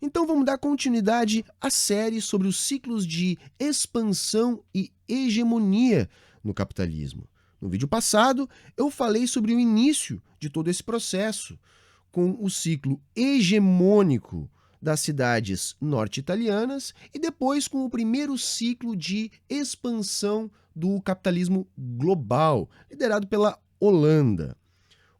Então vamos dar continuidade à série sobre os ciclos de expansão e hegemonia no capitalismo. No vídeo passado, eu falei sobre o início de todo esse processo, com o ciclo hegemônico das cidades norte-italianas e depois com o primeiro ciclo de expansão do capitalismo global, liderado pela Holanda.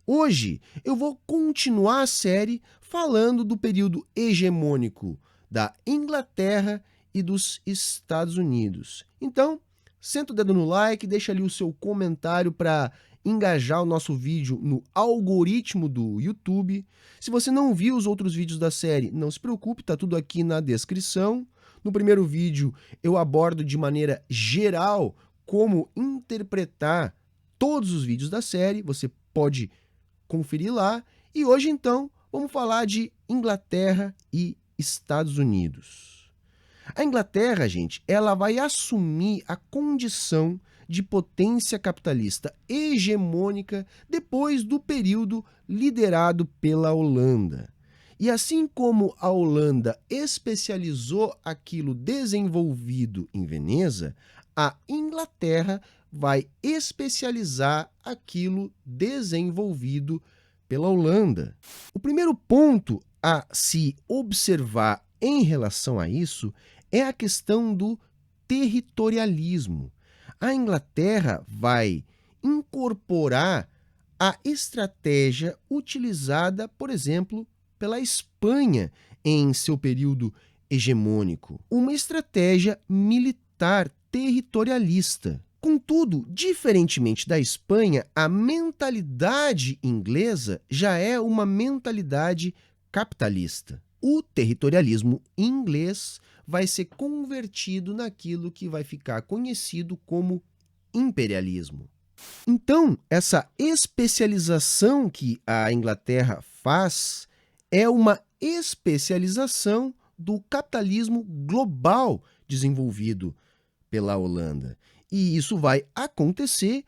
Hoje eu vou continuar a série falando do período hegemônico da Inglaterra e dos Estados Unidos. Então, senta o dedo no like, deixa ali o seu comentário para engajar o nosso vídeo no algoritmo do YouTube. Se você não viu os outros vídeos da série, não se preocupe, está tudo aqui na descrição. No primeiro vídeo eu abordo de maneira geral como interpretar todos os vídeos da série, você pode conferir lá. E hoje, então, vamos falar de Inglaterra e Estados Unidos. A Inglaterra, gente, ela vai assumir a condição de potência capitalista hegemônica depois do período liderado pela Holanda. E assim como a Holanda especializou aquilo desenvolvido em Veneza, a Inglaterra vai especializar aquilo desenvolvido pela Holanda. O primeiro ponto a se observar em relação a isso é a questão do territorialismo. A Inglaterra vai incorporar a estratégia utilizada, por exemplo, pela Espanha em seu período hegemônico, uma estratégia militar territorialista. Contudo, diferentemente da Espanha, a mentalidade inglesa já é uma mentalidade capitalista. O territorialismo inglês vai ser convertido naquilo que vai ficar conhecido como imperialismo. Então, essa especialização que a Inglaterra faz é uma especialização do capitalismo global desenvolvido pela Holanda. E isso vai acontecer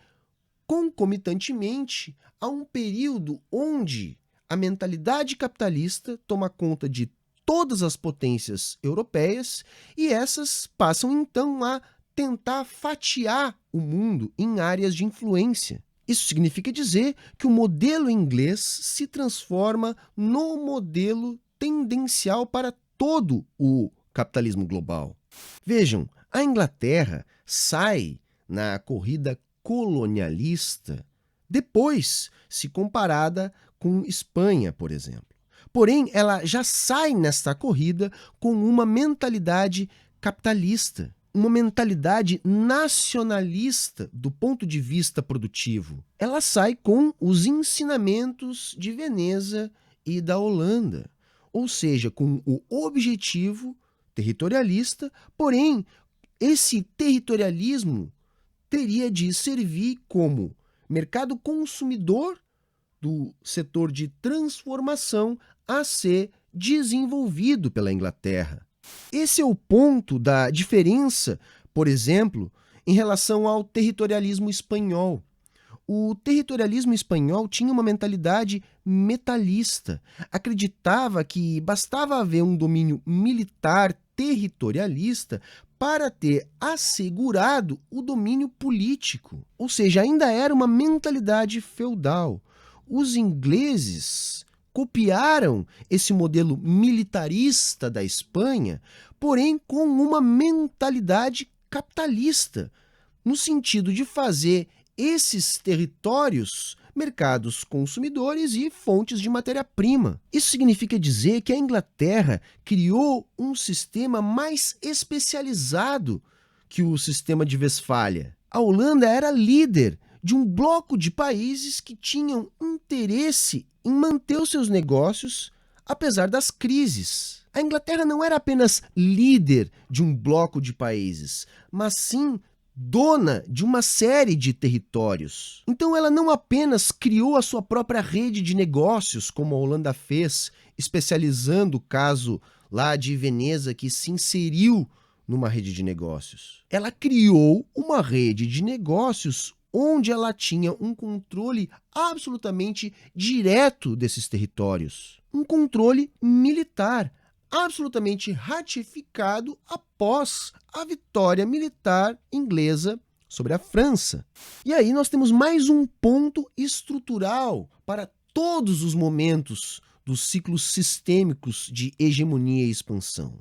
concomitantemente a um período onde a mentalidade capitalista toma conta de todas as potências europeias e essas passam então a tentar fatiar o mundo em áreas de influência. Isso significa dizer que o modelo inglês se transforma no modelo tendencial para todo o capitalismo global. Vejam, a Inglaterra sai na corrida colonialista depois, se comparada com Espanha, por exemplo. Porém, ela já sai nesta corrida com uma mentalidade capitalista, uma mentalidade nacionalista do ponto de vista produtivo. Ela sai com os ensinamentos de Veneza e da Holanda, ou seja, com o objetivo territorialista, porém, esse territorialismo teria de servir como mercado consumidor do setor de transformação a ser desenvolvido pela Inglaterra. Esse é o ponto da diferença, por exemplo, em relação ao territorialismo espanhol. O territorialismo espanhol tinha uma mentalidade metalista, acreditava que bastava haver um domínio militar territorialista para ter assegurado o domínio político. Ou seja, ainda era uma mentalidade feudal. Os ingleses copiaram esse modelo militarista da Espanha, porém com uma mentalidade capitalista, no sentido de fazer esses territórios mercados consumidores e fontes de matéria-prima. Isso significa dizer que a Inglaterra criou um sistema mais especializado que o sistema de Westfália. A Holanda era líder de um bloco de países que tinham interesse em manter os seus negócios apesar das crises. A Inglaterra não era apenas líder de um bloco de países, mas sim dona de uma série de territórios. Então ela não apenas criou a sua própria rede de negócios, como a Holanda fez, especializando o caso lá de Veneza, que se inseriu numa rede de negócios. Ela criou uma rede de negócios onde ela tinha um controle absolutamente direto desses territórios. Um controle militar, absolutamente ratificado após a vitória militar inglesa sobre a França. E aí nós temos mais um ponto estrutural para todos os momentos dos ciclos sistêmicos de hegemonia e expansão.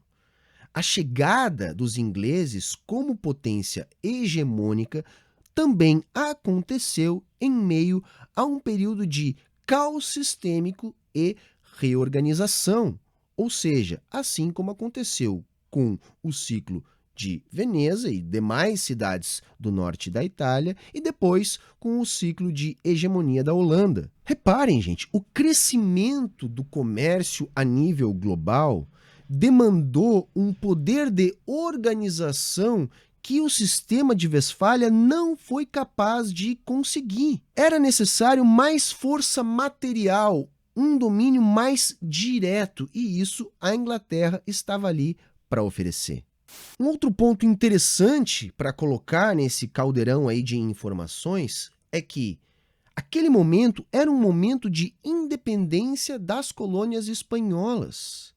A chegada dos ingleses como potência hegemônica também aconteceu em meio a um período de caos sistêmico e reorganização, ou seja, assim como aconteceu com o ciclo de Veneza e demais cidades do norte da Itália e depois com o ciclo de hegemonia da Holanda. Reparem, gente, o crescimento do comércio a nível global demandou um poder de organização que o sistema de Westfália não foi capaz de conseguir. Era necessário mais força material, um domínio mais direto, e isso a Inglaterra estava ali para oferecer. Um outro ponto interessante para colocar nesse caldeirão aí de informações é que aquele momento era um momento de independência das colônias espanholas.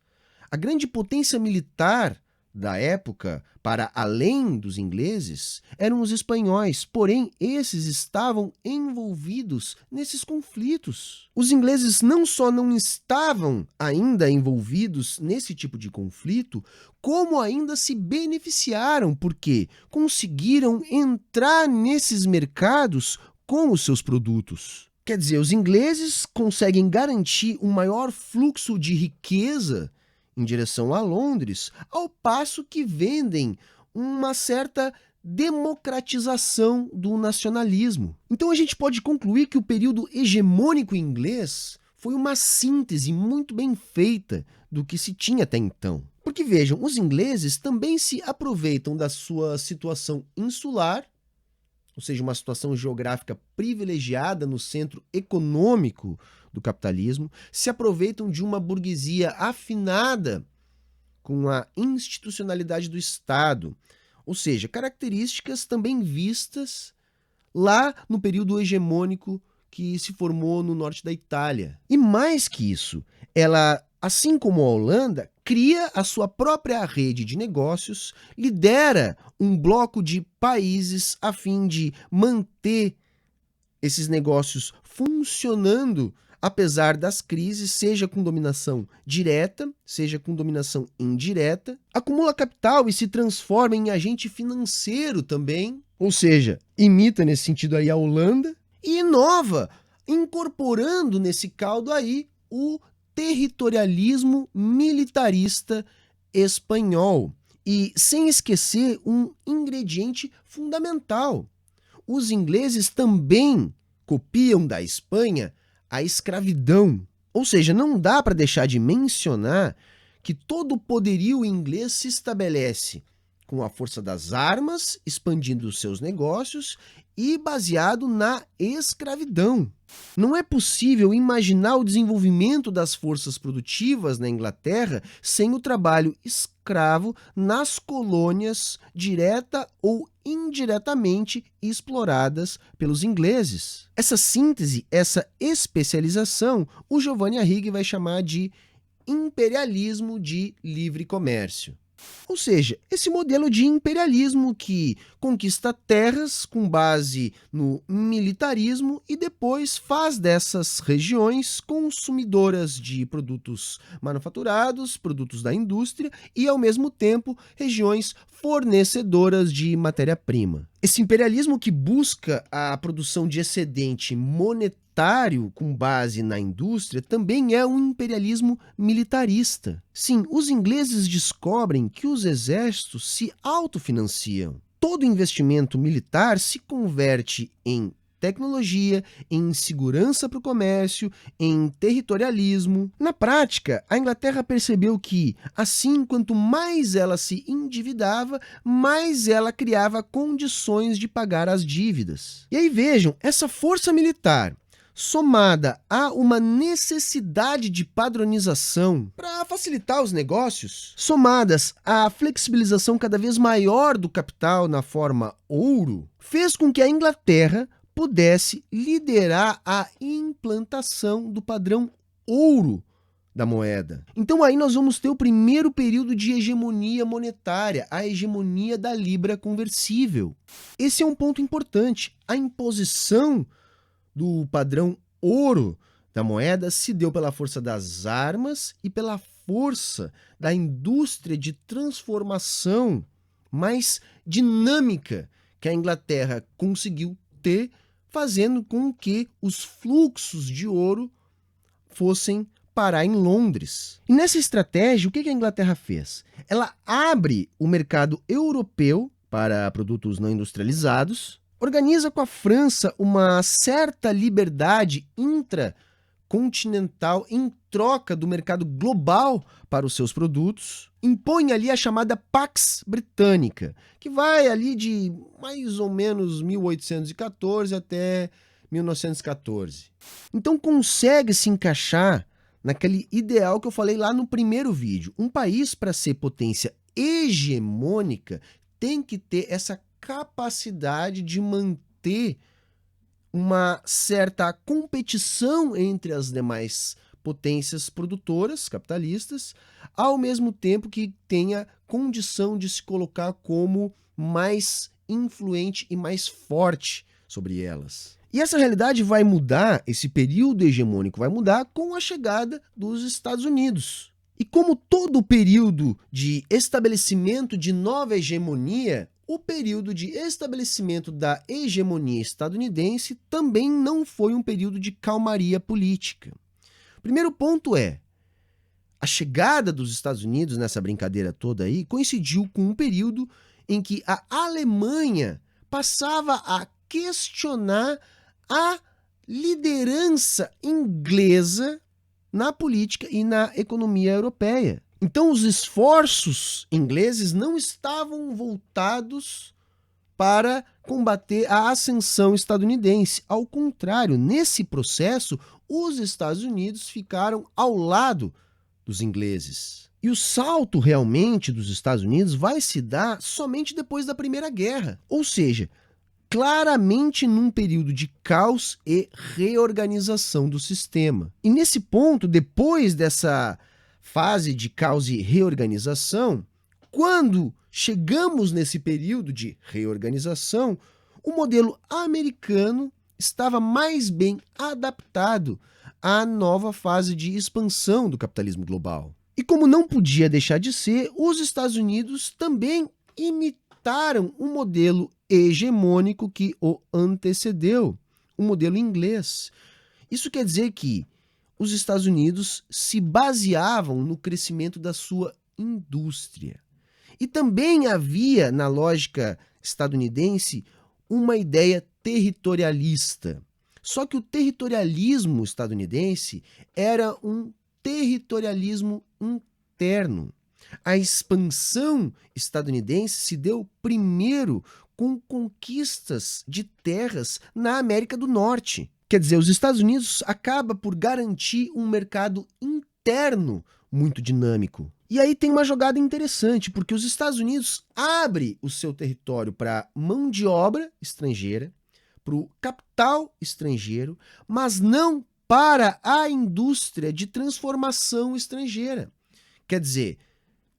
A grande potência militar da época, para além dos ingleses, eram os espanhóis, porém esses estavam envolvidos nesses conflitos. Os ingleses não só não estavam ainda envolvidos nesse tipo de conflito, como ainda se beneficiaram, porque conseguiram entrar nesses mercados com os seus produtos. Quer dizer, os ingleses conseguem garantir um maior fluxo de riqueza em direção a Londres, ao passo que vendem uma certa democratização do nacionalismo. Então a gente pode concluir que o período hegemônico inglês foi uma síntese muito bem feita do que se tinha até então. Porque vejam, os ingleses também se aproveitam da sua situação insular, ou seja, uma situação geográfica privilegiada no centro econômico do capitalismo, se aproveitam de uma burguesia afinada com a institucionalidade do Estado, ou seja, características também vistas lá no período hegemônico que se formou no norte da Itália. E mais que isso, ela, assim como a Holanda, cria a sua própria rede de negócios, lidera um bloco de países a fim de manter esses negócios funcionando apesar das crises, seja com dominação direta, seja com dominação indireta, acumula capital e se transforma em agente financeiro também, ou seja, imita nesse sentido aí a Holanda, e inova, incorporando nesse caldo aí o territorialismo militarista espanhol. E sem esquecer um ingrediente fundamental. Os ingleses também copiam da Espanha a escravidão. Ou seja, não dá para deixar de mencionar que todo o poderio inglês se estabelece com a força das armas, expandindo os seus negócios e baseado na escravidão. Não é possível imaginar o desenvolvimento das forças produtivas na Inglaterra sem o trabalho escravo nas colônias, direta ou indiretamente exploradas pelos ingleses. Essa síntese, essa especialização, o Giovanni Arrighi vai chamar de imperialismo de livre comércio. Ou seja, esse modelo de imperialismo que conquista terras com base no militarismo e depois faz dessas regiões consumidoras de produtos manufaturados, produtos da indústria e, ao mesmo tempo, regiões fornecedoras de matéria-prima. Esse imperialismo que busca a produção de excedente monetário com base na indústria também é um imperialismo militarista. Sim, os ingleses descobrem que os exércitos se autofinanciam. Todo investimento militar se converte em tecnologia, em segurança para o comércio, em territorialismo. Na prática, a Inglaterra percebeu que, assim, quanto mais ela se endividava, mais ela criava condições de pagar as dívidas. E aí vejam, essa força militar, somada a uma necessidade de padronização para facilitar os negócios, somadas à flexibilização cada vez maior do capital na forma ouro, fez com que a Inglaterra pudesse liderar a implantação do padrão ouro da moeda. Então aí nós vamos ter o primeiro período de hegemonia monetária, a hegemonia da libra conversível. Esse é um ponto importante. A imposição do padrão ouro da moeda se deu pela força das armas e pela força da indústria de transformação mais dinâmica que a Inglaterra conseguiu ter, fazendo com que os fluxos de ouro fossem parar em Londres. E nessa estratégia, o que a Inglaterra fez? Ela abre o mercado europeu para produtos não industrializados, organiza com a França uma certa liberdade intracontinental em troca do mercado global para os seus produtos, impõe ali a chamada Pax Britânica, que vai ali de mais ou menos 1814 até 1914. Então consegue se encaixar naquele ideal que eu falei lá no primeiro vídeo. Um país, para ser potência hegemônica, tem que ter essa capacidade de manter uma certa competição entre as demais potências produtoras capitalistas, ao mesmo tempo que tenha condição de se colocar como mais influente e mais forte sobre elas. E essa realidade vai mudar, esse período hegemônico vai mudar com a chegada dos Estados Unidos. E como todo período de estabelecimento de nova hegemonia, o período de estabelecimento da hegemonia estadunidense também não foi um período de calmaria política. O primeiro ponto é, a chegada dos Estados Unidos nessa brincadeira toda aí coincidiu com um período em que a Alemanha passava a questionar a liderança inglesa na política e na economia europeia. Então, os esforços ingleses não estavam voltados para combater a ascensão estadunidense. Ao contrário, nesse processo, os Estados Unidos ficaram ao lado dos ingleses. E o salto realmente dos Estados Unidos vai se dar somente depois da Primeira Guerra. Ou seja, claramente num período de caos e reorganização do sistema. E nesse ponto, depois dessa fase de caos e reorganização, quando chegamos nesse período de reorganização, o modelo americano estava mais bem adaptado à nova fase de expansão do capitalismo global. E como não podia deixar de ser, os Estados Unidos também imitaram um modelo hegemônico que o antecedeu, o modelo inglês. Isso quer dizer que os Estados Unidos se baseavam no crescimento da sua indústria. E também havia, na lógica estadunidense, uma ideia territorialista. Só que o territorialismo estadunidense era um territorialismo interno. A expansão estadunidense se deu primeiro com conquistas de terras na América do Norte. Quer dizer, os Estados Unidos acabam por garantir um mercado interno muito dinâmico. E aí tem uma jogada interessante, porque os Estados Unidos abrem o seu território para mão de obra estrangeira, para o capital estrangeiro, mas não para a indústria de transformação estrangeira. Quer dizer,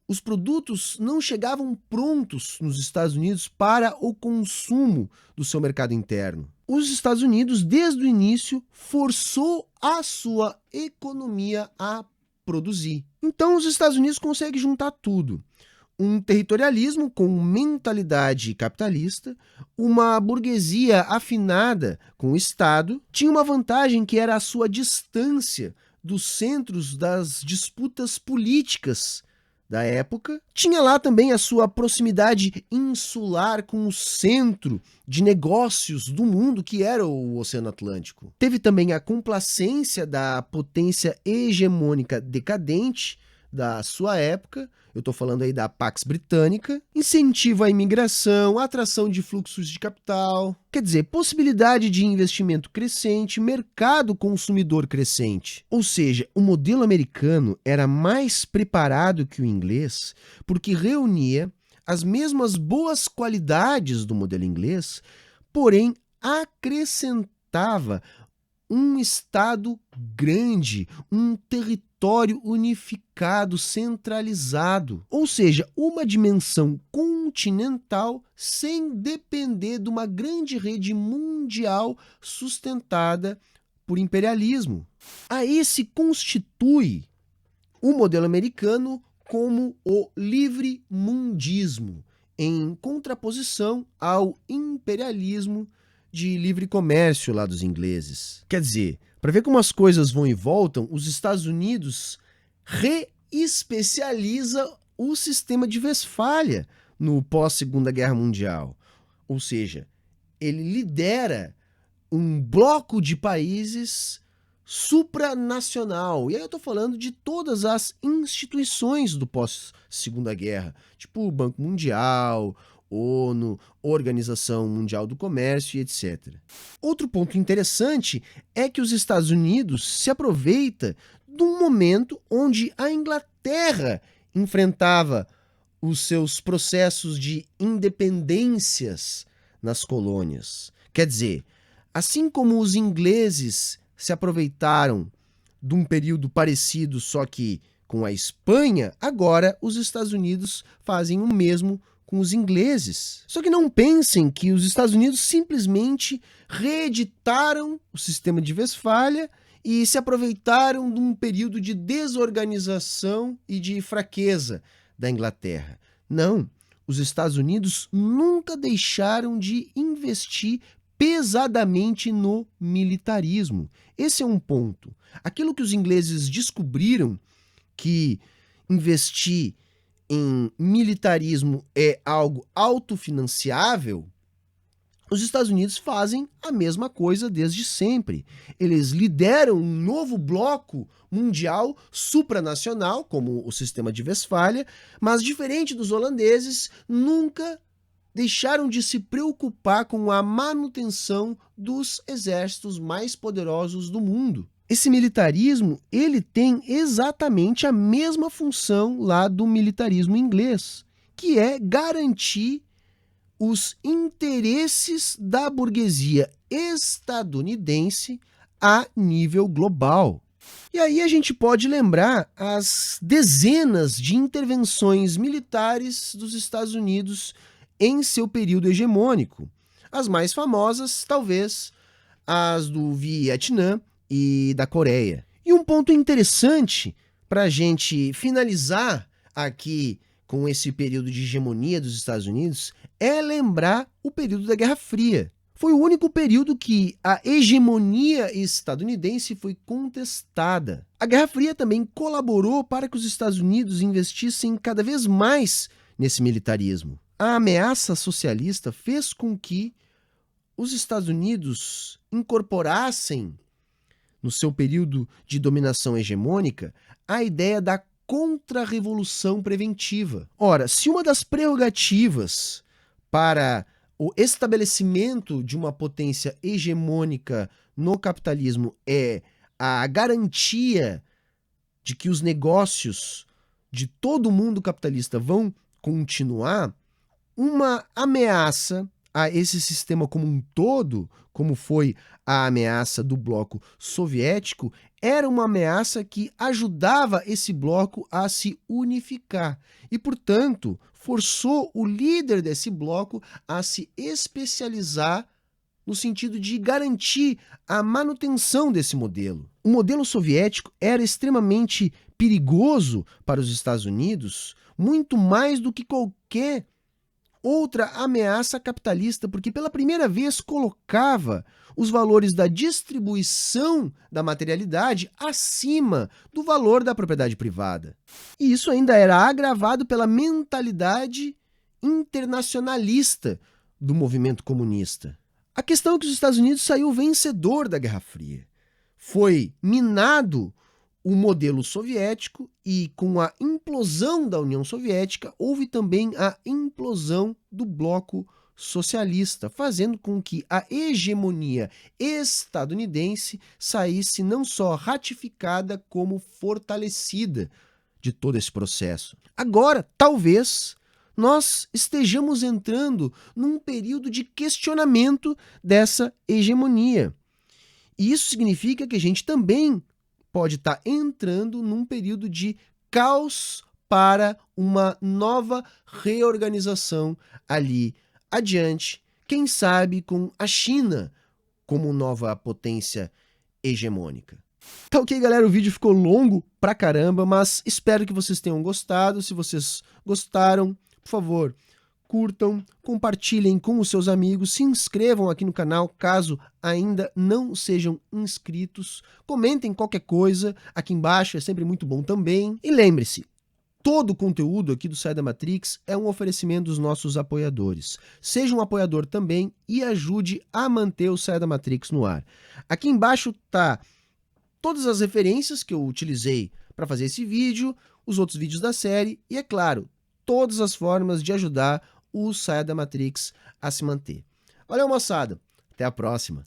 os produtos não chegavam prontos nos Estados Unidos para o consumo do seu mercado interno. Os Estados Unidos, desde o início, forçou a sua economia a produzir. Então, os Estados Unidos conseguem juntar tudo. Um territorialismo com mentalidade capitalista, uma burguesia afinada com o Estado, tinha uma vantagem que era a sua distância dos centros das disputas políticas da época. Tinha lá também a sua proximidade insular com o centro de negócios do mundo, que era o Oceano Atlântico. Teve também a complacência da potência hegemônica decadente da sua época, eu estou falando aí da Pax Britânica, incentivo à imigração, atração de fluxos de capital, quer dizer, possibilidade de investimento crescente, mercado consumidor crescente. Ou seja, o modelo americano era mais preparado que o inglês porque reunia as mesmas boas qualidades do modelo inglês, porém acrescentava um estado grande, um território território unificado, centralizado, ou seja, uma dimensão continental sem depender de uma grande rede mundial sustentada por imperialismo. Aí se constitui o modelo americano como o livre mundismo, em contraposição ao imperialismo de livre comércio lá dos ingleses. Quer dizer, para ver como as coisas vão e voltam, os Estados Unidos reespecializa o sistema de Westfália no pós-Segunda Guerra Mundial. Ou seja, ele lidera um bloco de países supranacional. E aí eu estou falando de todas as instituições do pós-Segunda Guerra, tipo o Banco Mundial, ONU, Organização Mundial do Comércio e etc. Outro ponto interessante é que os Estados Unidos se aproveita de um momento onde a Inglaterra enfrentava os seus processos de independências nas colônias. Quer dizer, assim como os ingleses se aproveitaram de um período parecido, só que com a Espanha, agora os Estados Unidos fazem o mesmo com os ingleses. Só que não pensem que os Estados Unidos simplesmente reeditaram o sistema de Westfália e se aproveitaram de um período de desorganização e de fraqueza da Inglaterra. Não, os Estados Unidos nunca deixaram de investir pesadamente no militarismo. Esse é um ponto. Aquilo que os ingleses descobriram, que investir em militarismo é algo autofinanciável, os Estados Unidos fazem a mesma coisa desde sempre. Eles lideram um novo bloco mundial supranacional, como o sistema de Westfália, mas diferente dos holandeses, nunca deixaram de se preocupar com a manutenção dos exércitos mais poderosos do mundo. Esse militarismo, ele tem exatamente a mesma função lá do militarismo inglês, que é garantir os interesses da burguesia estadunidense a nível global. E aí a gente pode lembrar as dezenas de intervenções militares dos Estados Unidos em seu período hegemônico. As mais famosas, talvez, as do Vietnã e da Coreia. E um ponto interessante para a gente finalizar aqui com esse período de hegemonia dos Estados Unidos é lembrar o período da Guerra Fria. Foi o único período que a hegemonia estadunidense foi contestada. A Guerra Fria também colaborou para que os Estados Unidos investissem cada vez mais nesse militarismo. A ameaça socialista fez com que os Estados Unidos incorporassem, no seu período de dominação hegemônica, a ideia da contra-revolução preventiva. Ora, se uma das prerrogativas para o estabelecimento de uma potência hegemônica no capitalismo é a garantia de que os negócios de todo o mundo capitalista vão continuar, uma ameaça a esse sistema como um todo, como foi a ameaça do bloco soviético, era uma ameaça que ajudava esse bloco a se unificar e, portanto, forçou o líder desse bloco a se especializar no sentido de garantir a manutenção desse modelo. O modelo soviético era extremamente perigoso para os Estados Unidos, muito mais do que qualquer outra ameaça capitalista, porque pela primeira vez colocava os valores da distribuição da materialidade acima do valor da propriedade privada. E isso ainda era agravado pela mentalidade internacionalista do movimento comunista. A questão é que os Estados Unidos saiu vencedor da Guerra Fria. Foi minado o modelo soviético e, com a implosão da União Soviética, houve também a implosão do bloco socialista, fazendo com que a hegemonia estadunidense saísse não só ratificada, como fortalecida de todo esse processo. Agora, talvez, nós estejamos entrando num período de questionamento dessa hegemonia. E isso significa que a gente também pode estar entrando num período de caos para uma nova reorganização ali adiante, quem sabe com a China como nova potência hegemônica. Tá ok, galera, o vídeo ficou longo pra caramba, mas espero que vocês tenham gostado. Se vocês gostaram, por favor, curtam, compartilhem com os seus amigos, se inscrevam aqui no canal caso ainda não sejam inscritos, comentem qualquer coisa aqui embaixo, é sempre muito bom também. E lembre-se, todo o conteúdo aqui do Sai da Matrix é um oferecimento dos nossos apoiadores. Seja um apoiador também e ajude a manter o Sai da Matrix no ar. Aqui embaixo tá todas as referências que eu utilizei para fazer esse vídeo, os outros vídeos da série e, é claro, todas as formas de ajudar o Sai da Matrix a se manter. Valeu, moçada! Até a próxima!